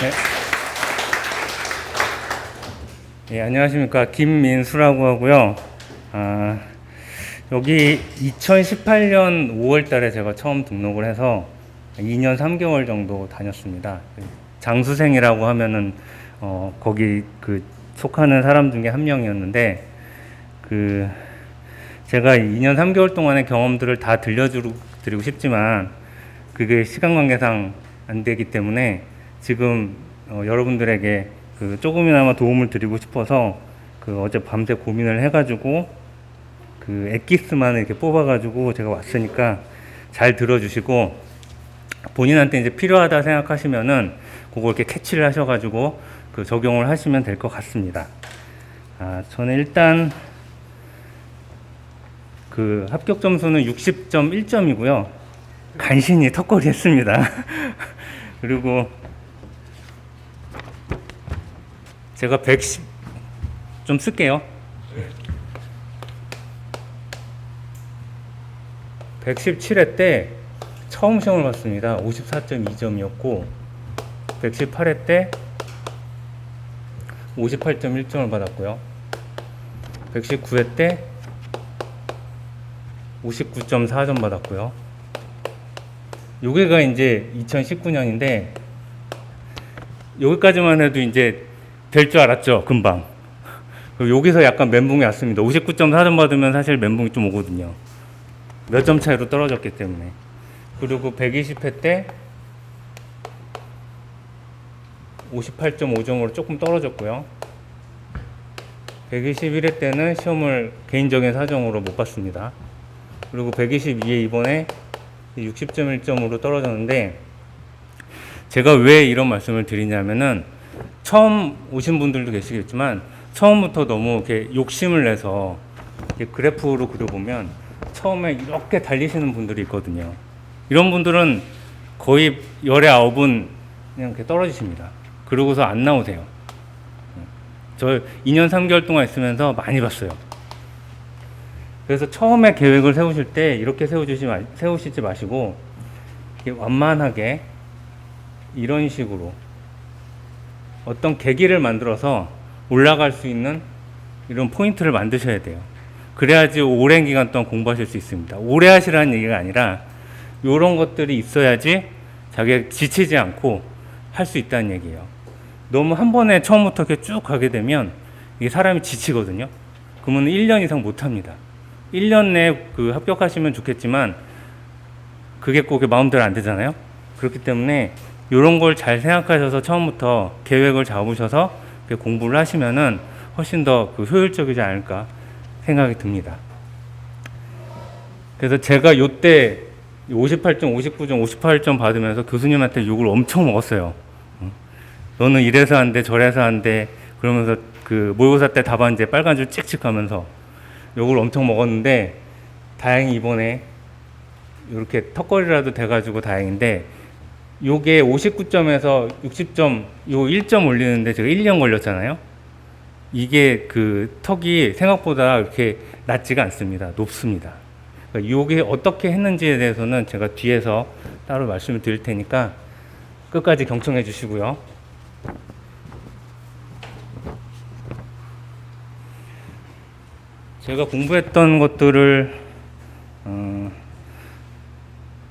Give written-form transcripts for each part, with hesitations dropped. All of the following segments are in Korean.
네. 네, 안녕하십니까. 김민수라고 하고요. 여기 2018년 5월 달에 제가 처음 등록을 해서 2년 3개월 정도 다녔습니다. 장수생이라고 하면은, 거기 속하는 사람 중에 한 명이었는데, 제가 2년 3개월 동안의 경험들을 다 들려드리고 싶지만, 그게 시간 관계상 안 되기 때문에 지금 여러분들에게 조금이나마 도움을 드리고 싶어서 어제 밤새 고민을 해가지고 엑기스만 이렇게 뽑아가지고 제가 왔으니까 잘 들어주시고, 본인한테 이제 필요하다 생각하시면은 그거 이렇게 캐치를 하셔가지고 적용을 하시면 될 것 같습니다. 저는 일단 합격 점수는 60.1점이고요. 간신히 턱걸이 했습니다. 그리고 제가 110 좀 쓸게요. 117회 때 처음 시험을 봤습니다. 54.2점이었고 118회 때 58.1점을 받았고요. 119회 때 59.4점 받았고요. 요게가 이제 2019년인데 여기까지만 해도 이제 될 줄 알았죠, 금방. 여기서 약간 멘붕이 왔습니다. 59.4점 받으면 사실 멘붕이 좀 오거든요. 몇 점 차이로 떨어졌기 때문에. 그리고 120회 때 58.5점으로 조금 떨어졌고요. 121회 때는 시험을 개인적인 사정으로 못 봤습니다. 그리고 122회 이번에 60.1점으로 떨어졌는데, 제가 왜 이런 말씀을 드리냐면은 처음 오신 분들도 계시겠지만 처음부터 너무 이렇게 욕심을 내서 이렇게 그래프로 그려보면 처음에 이렇게 달리시는 분들이 있거든요. 이런 분들은 거의 열의 9은 그냥 이렇게 떨어지십니다. 그러고서 안 나오세요. 저 2년 3개월 동안 있으면서 많이 봤어요. 그래서 처음에 계획을 세우실 때 이렇게 세우시지 마시고 완만하게 이런 식으로 어떤 계기를 만들어서 올라갈 수 있는 이런 포인트를 만드셔야 돼요. 그래야지 오랜 기간 동안 공부하실 수 있습니다. 오래 하시라는 얘기가 아니라 이런 것들이 있어야지 자기가 지치지 않고 할 수 있다는 얘기예요. 너무 한 번에 처음부터 이렇게 쭉 가게 되면 이게 사람이 지치거든요. 그러면 1년 이상 못 합니다. 1년 내에 합격하시면 좋겠지만 그게 꼭 마음대로 안 되잖아요. 그렇기 때문에 이런 걸 잘 생각하셔서 처음부터 계획을 잡으셔서 공부를 하시면은 훨씬 더 효율적이지 않을까 생각이 듭니다. 그래서 제가 요때 58점, 59점, 58점 받으면서 교수님한테 욕을 엄청 먹었어요. 너는 이래서 안 돼, 저래서 안 돼. 그러면서 모의고사 때 답안지에 빨간 줄 찍찍 하면서 욕을 엄청 먹었는데, 다행히 이번에 이렇게 턱걸이라도 돼가지고 다행인데, 요게 59점에서 60점, 요 1점 올리는데 제가 1년 걸렸잖아요. 이게 턱이 생각보다 이렇게 낮지가 않습니다. 높습니다. 그러니까 요게 어떻게 했는지에 대해서는 제가 뒤에서 따로 말씀을 드릴 테니까 끝까지 경청해 주시고요. 제가 공부했던 것들을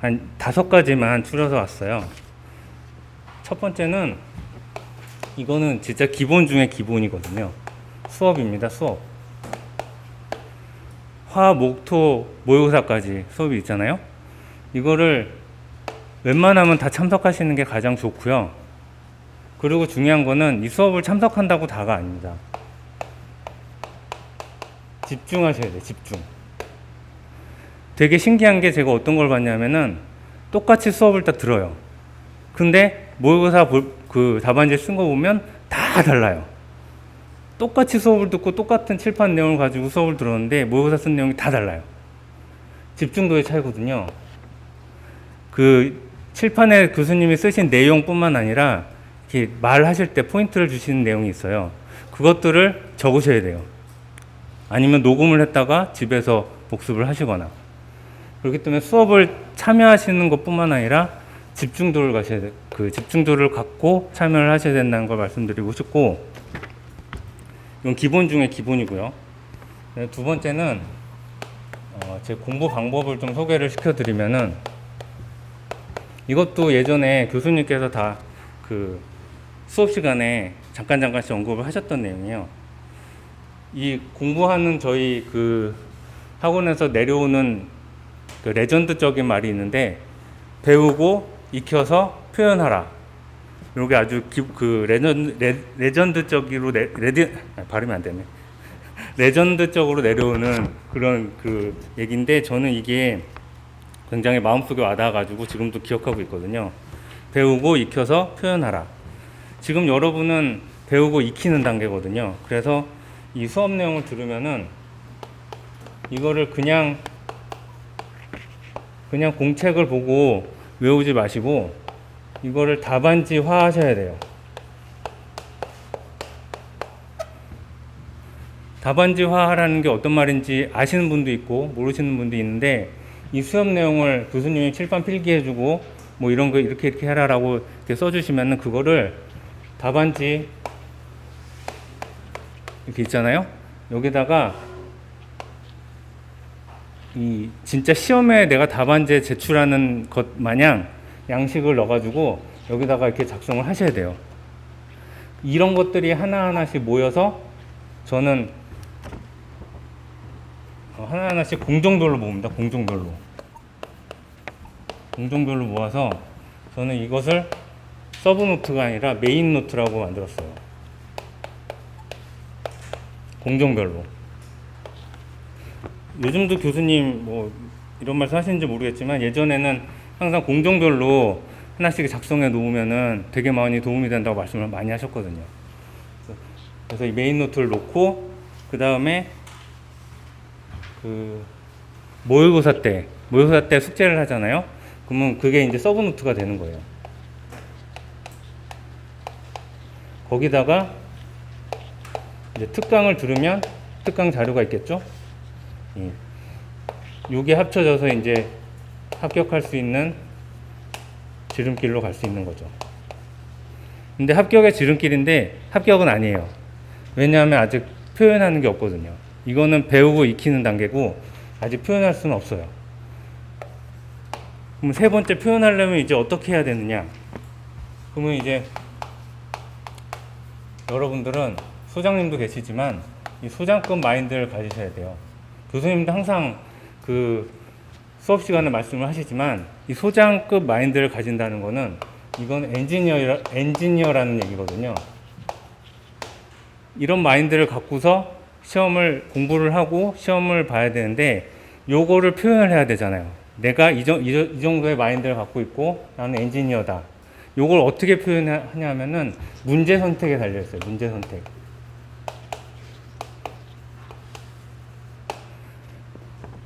한 5가지만 추려서 왔어요. 첫 번째는 이거는 진짜 기본 중에 기본이거든요. 수업입니다. 수업. 화, 목, 토, 모의고사까지 수업이 있잖아요. 이거를 웬만하면 다 참석하시는 게 가장 좋고요. 그리고 중요한 거는 이 수업을 참석한다고 다가 아닙니다. 집중하셔야 돼요. 집중. 되게 신기한 게 제가 어떤 걸 봤냐면은 똑같이 수업을 다 들어요. 근데 모의고사 답안지 쓴 거 보면 다 달라요. 똑같이 수업을 듣고 똑같은 칠판 내용을 가지고 수업을 들었는데 모의고사 쓴 내용이 다 달라요. 집중도의 차이거든요. 칠판에 교수님이 쓰신 내용뿐만 아니라 이렇게 말하실 때 포인트를 주시는 내용이 있어요. 그것들을 적으셔야 돼요. 아니면 녹음을 했다가 집에서 복습을 하시거나. 그렇기 때문에 수업을 참여하시는 것뿐만 아니라 집중도를 집중도를 갖고 참여를 하셔야 된다는 걸 말씀드리고 싶고, 이건 기본 중에 기본이고요. 두 번째는 제 공부 방법을 좀 소개를 시켜드리면은, 이것도 예전에 교수님께서 다 그 수업 시간에 잠깐씩 언급을 하셨던 내용이에요. 이 공부하는 저희 그 학원에서 내려오는 그 레전드적인 말이 있는데, 배우고 익혀서 표현하라. 이게 아주 레전드적으로 발음이 안 되네. 레전드적으로 내려오는 그런 그 얘기인데, 저는 이게 굉장히 마음속에 와닿아가지고 지금도 기억하고 있거든요. 배우고 익혀서 표현하라. 지금 여러분은 배우고 익히는 단계거든요. 그래서 이 수업 내용을 들으면은 이거를 그냥 공책을 보고 외우지 마시고 이거를 답안지화 하셔야 돼요. 답안지화 하라는 게 어떤 말인지 아시는 분도 있고 모르시는 분도 있는데, 이 수업 내용을 교수님이 칠판 필기해주고 뭐 이런 거 이렇게 해라라고 이렇게 써주시면은 그거를 답안지 이렇게 있잖아요. 여기다가 이 진짜 시험에 내가 답안지에 제출하는 것 마냥 양식을 넣어가지고 여기다가 이렇게 작성을 하셔야 돼요. 이런 것들이 하나하나씩 모여서 저는 하나하나씩 공정별로 모읍니다. 공정별로 모아서 저는 이것을 서브노트가 아니라 메인 노트라고 만들었어요. 공정별로. 요즘도 교수님 뭐 이런 말씀 하시는지 모르겠지만, 예전에는 항상 공정별로 하나씩 작성해 놓으면은 되게 많이 도움이 된다고 말씀을 많이 하셨거든요. 그래서 이 메인 노트를 놓고, 그 다음에 그 모의고사 때 숙제를 하잖아요. 그러면 그게 이제 서브노트가 되는 거예요. 거기다가 이제 특강을 들으면 특강 자료가 있겠죠. 이게 합쳐져서 이제 합격할 수 있는 지름길로 갈 수 있는 거죠. 근데 합격의 지름길인데 합격은 아니에요. 왜냐하면 아직 표현하는 게 없거든요. 이거는 배우고 익히는 단계고 아직 표현할 수는 없어요. 그럼 세 번째, 표현하려면 이제 어떻게 해야 되느냐? 그러면 이제 여러분들은 소장님도 계시지만 이 소장급 마인드를 가지셔야 돼요. 교수님도 항상 그 수업 시간에 말씀을 하시지만, 이 소장급 마인드를 가진다는 거는 이건 엔지니어라는 얘기거든요. 이런 마인드를 갖고서 공부를 하고 시험을 봐야 되는데, 요거를 표현을 해야 되잖아요. 내가 이 정도의 마인드를 갖고 있고 나는 엔지니어다. 요걸 어떻게 표현하냐면은 문제 선택에 달려있어요. 문제 선택.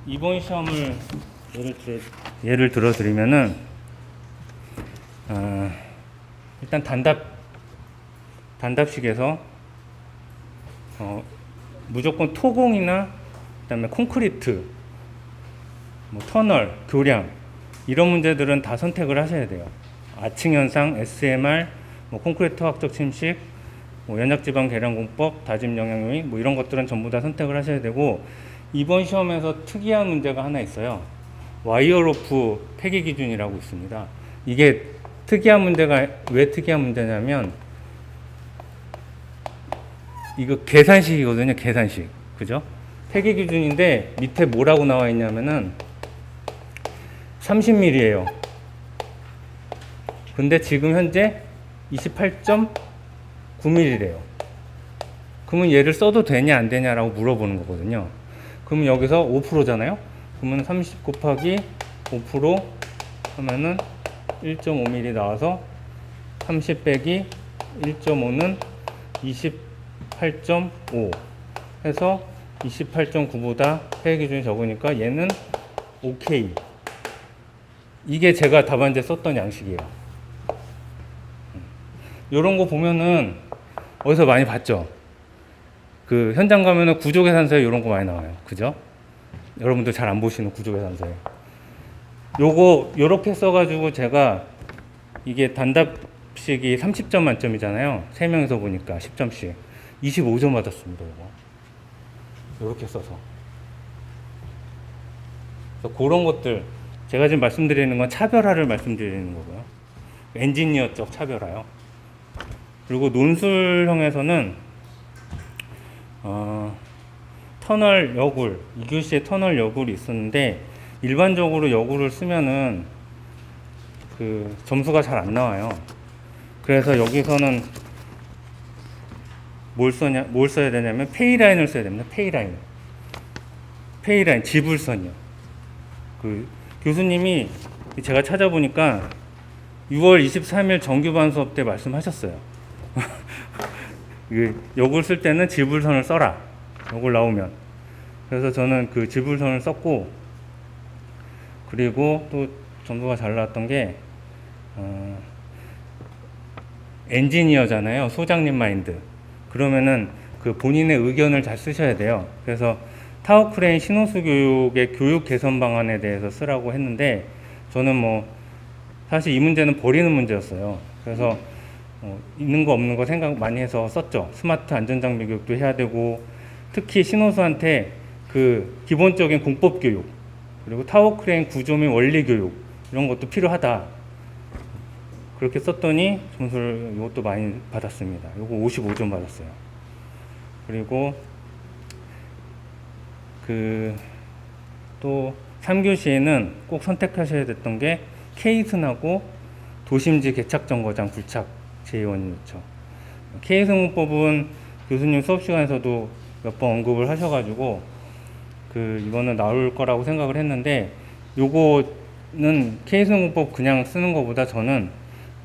이번 시험을 예를 들어 드리면은 일단 단답식에서 무조건 토공이나 그다음에 콘크리트, 뭐 터널, 교량, 이런 문제들은 다 선택을 하셔야 돼요. 아층현상, SMR, 뭐 콘크리트 화학적 침식, 뭐 연약지방 계량공법, 다짐 영향 요인, 뭐 이런 것들은 전부 다 선택을 하셔야 되고, 이번 시험에서 특이한 문제가 하나 있어요. 와이어로프 폐기 기준이라고 있습니다. 이게 특이한 문제가 왜 특이한 문제냐면, 이거 계산식이거든요. 계산식. 그죠? 폐기 기준인데 밑에 뭐라고 나와 있냐면은 30mm예요. 근데 지금 현재 28.9mm래요. 그러면 얘를 써도 되냐 안 되냐라고 물어보는 거거든요. 그러면 여기서 5%잖아요. 그러면 30 곱하기 5% 하면은 1.5mm 나와서 30 빼기 1.5는 28.5 해서 28.9보다 폐기 기준이 적으니까 얘는 OK. 이게 제가 답안지에 썼던 양식이에요. 요런 거 보면은 어디서 많이 봤죠? 그 현장 가면은 구조계산서에 요런 거 많이 나와요. 그죠? 여러분들 잘 안 보시는 구조계산서에. 요거 요렇게 써가지고 제가 이게 단답식이 30점 만점이잖아요. 3명이서 보니까 10점씩. 25점 받았습니다, 이거. 이렇게 써서. 그래서 그런 것들, 제가 지금 말씀드리는 건 차별화를 말씀드리는 거고요. 엔지니어적 차별화요. 그리고 논술형에서는 터널 여굴, 2교시에 터널 여굴이 있었는데 일반적으로 여굴을 쓰면은 그 점수가 잘 안 나와요. 그래서 여기서는 뭘 써야 되냐면 페이라인을 써야 됩니다. 페이라인, 지불선이요. 그 교수님이 제가 찾아보니까 6월 23일 정규반 수업 때 말씀하셨어요. 여굴 쓸 때는 지불선을 써라. 여굴 나오면. 그래서 저는 그 지불선을 썼고, 그리고 또 점수가 잘 나왔던 게 엔지니어잖아요. 소장님 마인드. 그러면은 그 본인의 의견을 잘 쓰셔야 돼요. 그래서 타워크레인 신호수 교육의 교육 개선 방안에 대해서 쓰라고 했는데, 저는 뭐 사실 이 문제는 버리는 문제였어요. 그래서 있는 거 없는 거 생각 많이 해서 썼죠. 스마트 안전장비 교육도 해야 되고, 특히 신호수한테 그 기본적인 공법 교육, 그리고 타워크레인 구조 및 원리 교육, 이런 것도 필요하다. 그렇게 썼더니 점수를 이것도 많이 받았습니다. 이거 55점 받았어요. 그리고 또 3교시에는 꼭 선택하셔야 됐던 게 케이슨하고 도심지 개착 정거장 굴착 제2원이었죠. K승훈법은 교수님 수업 시간에서도 몇 번 언급을 하셔가지고 이거는 나올 거라고 생각을 했는데, 요거는 K승훈법 그냥 쓰는 것보다 저는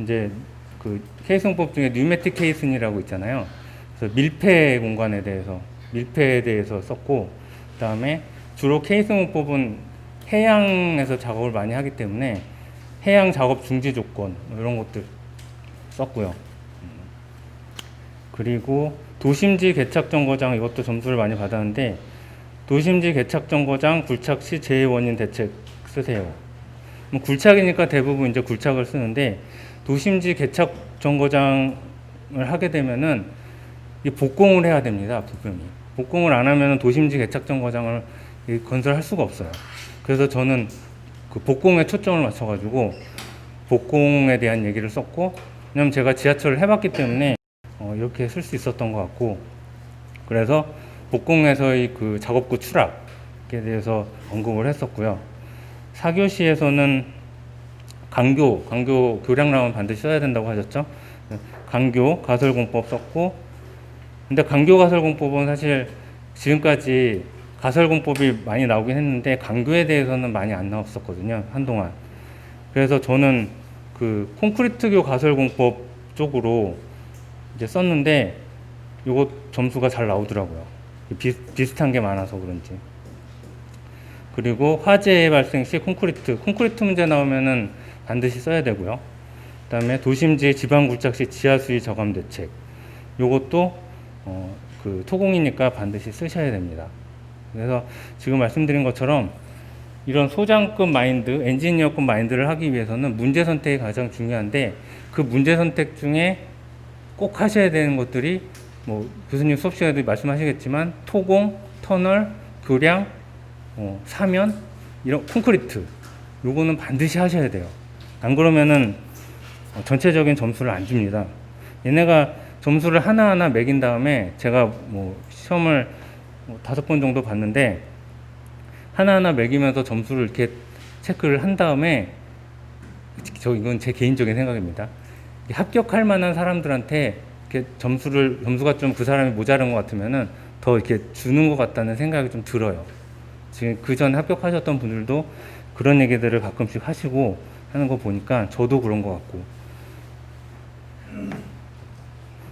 이제 그 K승훈법 중에 뉴매틱 케이슨이라고 있잖아요. 그래서 밀폐 공간에 대해서, 밀폐에 대해서 썼고, 그 다음에 주로 K승훈법은 해양에서 작업을 많이 하기 때문에 해양 작업 중지 조건 이런 것들 썼고요. 그리고 도심지 개착 정거장, 이것도 점수를 많이 받았는데, 도심지 개착 정거장 굴착 시 재해 원인 대책 쓰세요. 뭐 굴착이니까 대부분 이제 굴착을 쓰는데, 도심지 개착 정거장을 하게 되면은 이 복공을 해야 됩니다. 부품이 복공을 안 하면은 도심지 개착 정거장을 건설할 수가 없어요. 그래서 저는 그 복공에 초점을 맞춰가지고 복공에 대한 얘기를 썼고, 왜냐면 제가 지하철을 해봤기 때문에 이렇게 쓸 수 있었던 것 같고, 그래서 복공에서의 그 작업구 추락에 대해서 언급을 했었고요. 4교시에서는 강교 교량라면 반드시 써야 된다고 하셨죠. 강교 가설공법 썼고, 근데 강교 가설공법은 사실 지금까지 가설공법이 많이 나오긴 했는데 강교에 대해서는 많이 안 나왔었거든요, 한동안. 그래서 저는 그 콘크리트교 가설공법 쪽으로 이제 썼는데, 요거 점수가 잘 나오더라고요. 비슷한 게 많아서 그런지. 그리고 화재 발생 시 콘크리트 문제 나오면은 반드시 써야 되고요. 그 다음에 도심지 지방 굴착 시 지하 수위 저감 대책. 요것도 그 토공이니까 반드시 쓰셔야 됩니다. 그래서 지금 말씀드린 것처럼 이런 소장급 마인드, 엔지니어급 마인드를 하기 위해서는 문제 선택이 가장 중요한데, 그 문제 선택 중에 꼭 하셔야 되는 것들이 뭐 교수님 수업 시간에도 말씀하시겠지만 토공, 터널, 교량, 사면, 이런 콘크리트, 요거는 반드시 하셔야 돼요. 안 그러면은 전체적인 점수를 안 줍니다. 얘네가 점수를 하나하나 매긴 다음에, 제가 뭐 시험을 5번 정도 봤는데 하나하나 매기면서 점수를 이렇게 체크를 한 다음에, 이건 제 개인적인 생각입니다. 합격할 만한 사람들한테 이렇게 점수가 좀 그 사람이 모자란 것 같으면은 더 이렇게 주는 것 같다는 생각이 좀 들어요. 지금 그 전에 합격하셨던 분들도 그런 얘기들을 가끔씩 하시고 하는 거 보니까 저도 그런 것 같고,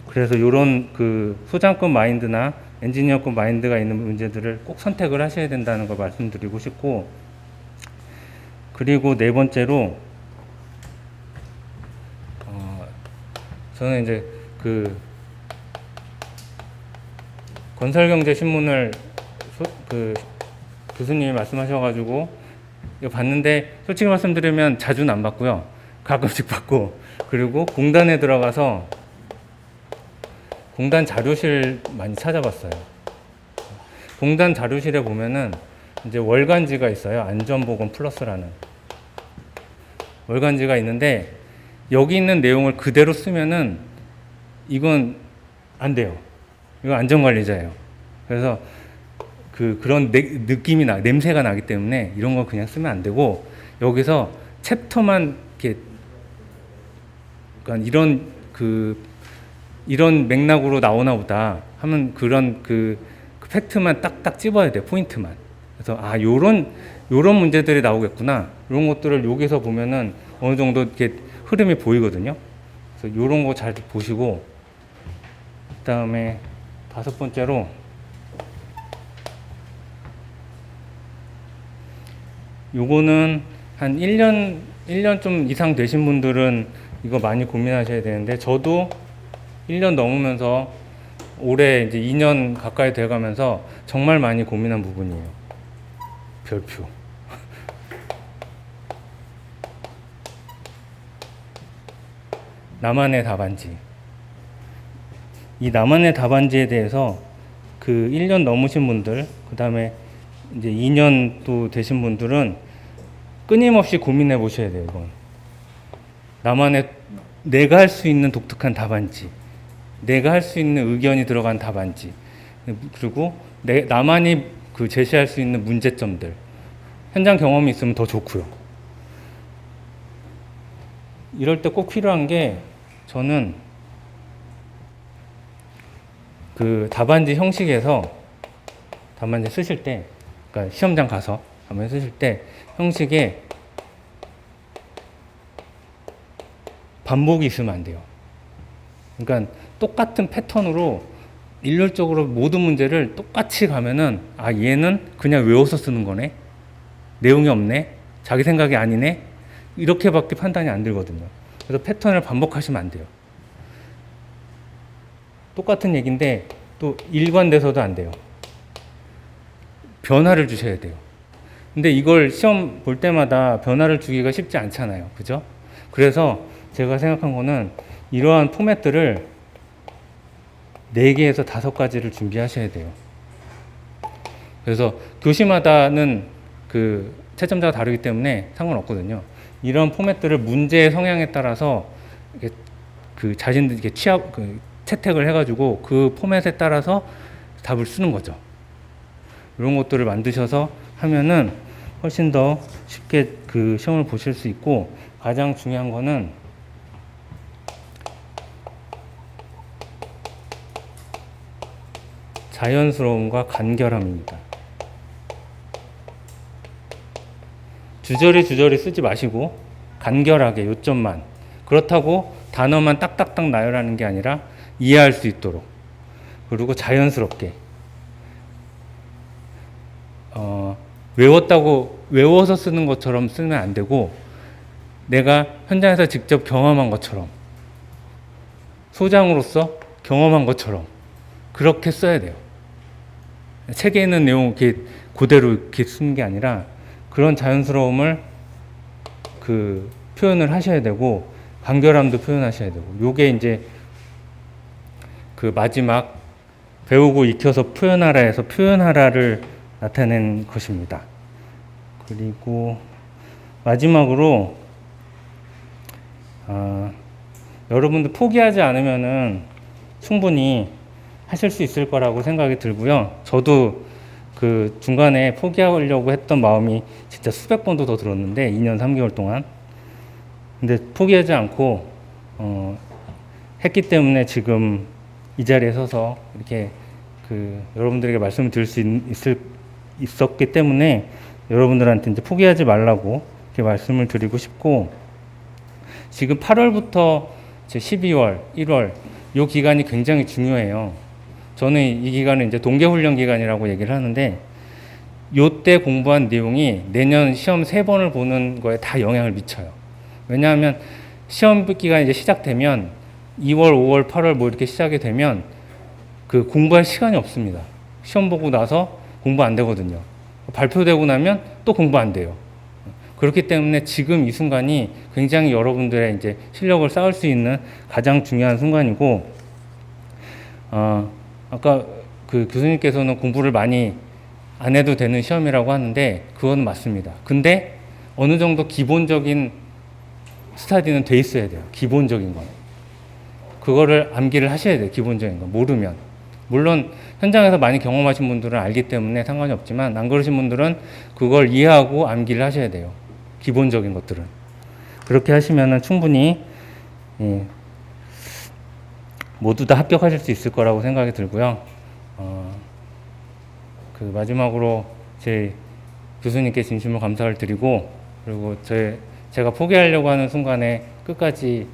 그래서 이런 그 소장급 마인드나 엔지니어급 마인드가 있는 문제들을 꼭 선택을 하셔야 된다는 걸 말씀드리고 싶고, 그리고 네 번째로 저는 이제 그 건설경제신문을 그 교수님이 말씀하셔가지고 이거 봤는데, 솔직히 말씀드리면 자주는 안 봤고요. 가끔씩 받고, 그리고 공단에 들어가서 공단 자료실 많이 찾아봤어요. 공단 자료실에 보면은 이제 월간지가 있어요. 안전보건 플러스라는 월간지가 있는데, 여기 있는 내용을 그대로 쓰면은 이건 안 돼요. 이건 안전관리자예요. 그래서 그런 느낌이 냄새가 나기 때문에 이런 거 그냥 쓰면 안 되고, 여기서 챕터만 이렇게, 그러니까 이런 맥락으로 나오나 보다 하면 그런 그 팩트만 딱딱 집어야 돼요. 포인트만. 그래서 요런 문제들이 나오겠구나. 이런 것들을 여기서 보면은 어느 정도 이렇게 흐름이 보이거든요. 그래서 이런 거 잘 보시고, 그다음에 5번째로 요거는 한 1년 좀 이상 되신 분들은 이거 많이 고민하셔야 되는데, 저도 1년 넘으면서 올해 이제 2년 가까이 돼 가면서 정말 많이 고민한 부분이에요. 별표. 나만의 답안지. 이 나만의 답안지에 대해서 그 1년 넘으신 분들, 그 다음에 이제 2년 또 되신 분들은 끊임없이 고민해 보셔야 돼요, 이건. 나만의, 내가 할 수 있는 독특한 답안지, 내가 할 수 있는 의견이 들어간 답안지, 그리고 나만이 제시할 수 있는 문제점들, 현장 경험이 있으면 더 좋고요. 이럴 때 꼭 필요한 게, 저는 그 답안지 형식에서, 답안지 쓰실 때, 그러니까 시험장 가서 한번 쓰실 때 형식에 반복이 있으면 안 돼요. 그러니까 똑같은 패턴으로 일률적으로 모든 문제를 똑같이 가면은, 얘는 그냥 외워서 쓰는 거네, 내용이 없네, 자기 생각이 아니네, 이렇게밖에 판단이 안 들거든요. 그래서 패턴을 반복하시면 안 돼요. 똑같은 얘기인데 또 일관돼서도 안 돼요. 변화를 주셔야 돼요. 근데 이걸 시험 볼 때마다 변화를 주기가 쉽지 않잖아요. 그죠? 그래서 제가 생각한 거는, 이러한 포맷들을 4개에서 5가지를 준비하셔야 돼요. 그래서 교시마다는 그 채점자가 다르기 때문에 상관없거든요. 이런 포맷들을 문제의 성향에 따라서 자신들이 채택을 해가지고 그 포맷에 따라서 답을 쓰는 거죠. 이런 것들을 만드셔서 하면은 훨씬 더 쉽게 그 시험을 보실 수 있고, 가장 중요한 거는 자연스러움과 간결함입니다. 주저리 쓰지 마시고 간결하게 요점만, 그렇다고 단어만 딱딱딱 나열하는 게 아니라 이해할 수 있도록, 그리고 자연스럽게, 외워서 쓰는 것처럼 쓰면 안 되고, 내가 현장에서 직접 경험한 것처럼, 소장으로서 경험한 것처럼 그렇게 써야 돼요. 책에 있는 내용 이렇게 그대로 이렇게 쓰는 게 아니라, 그런 자연스러움을 표현을 하셔야 되고, 간결함도 표현하셔야 되고, 요게 이제 마지막 배우고 익혀서 표현하라에서 표현하라를 나타낸 것입니다. 그리고 마지막으로 여러분들 포기하지 않으면은 충분히 하실 수 있을 거라고 생각이 들고요. 저도 중간에 포기하려고 했던 마음이 진짜 수백 번도 더 들었는데, 2년 3개월 동안. 근데 포기하지 않고 했기 때문에 지금 이 자리에 서서 이렇게 여러분들에게 말씀을 드릴 수 있었기 때문에, 여러분들한테 이제 포기하지 말라고 이렇게 말씀을 드리고 싶고, 지금 8월부터 12월, 1월 이 기간이 굉장히 중요해요. 저는 이 기간을 이제 동계훈련 기간이라고 얘기를 하는데, 요때 공부한 내용이 내년 시험 3번을 보는 거에 다 영향을 미쳐요. 왜냐하면 시험 기간이 이제 시작되면 2월, 5월, 8월 뭐 이렇게 시작이 되면 공부할 시간이 없습니다. 시험 보고 나서 공부 안 되거든요. 발표되고 나면 또 공부 안 돼요. 그렇기 때문에 지금 이 순간이 굉장히 여러분들의 이제 실력을 쌓을 수 있는 가장 중요한 순간이고, 아까 그 교수님께서는 공부를 많이 안 해도 되는 시험이라고 하는데 그건 맞습니다. 근데 어느 정도 기본적인 스타디는 돼 있어야 돼요. 기본적인 건. 그거를 암기를 하셔야 돼요. 기본적인 거. 모르면. 물론 현장에서 많이 경험하신 분들은 알기 때문에 상관이 없지만 안 그러신 분들은 그걸 이해하고 암기를 하셔야 돼요. 기본적인 것들은. 그렇게 하시면은 충분히 모두 다 합격하실 수 있을 거라고 생각이 들고요. 그 마지막으로 제 교수님께 진심으로 감사를 드리고, 그리고 제가 포기하려고 하는 순간에 끝까지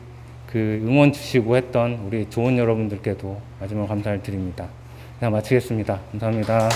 그 응원 주시고 했던 우리 조원 여러분들께도 마지막으로 감사를 드립니다. 그냥 마치겠습니다. 감사합니다.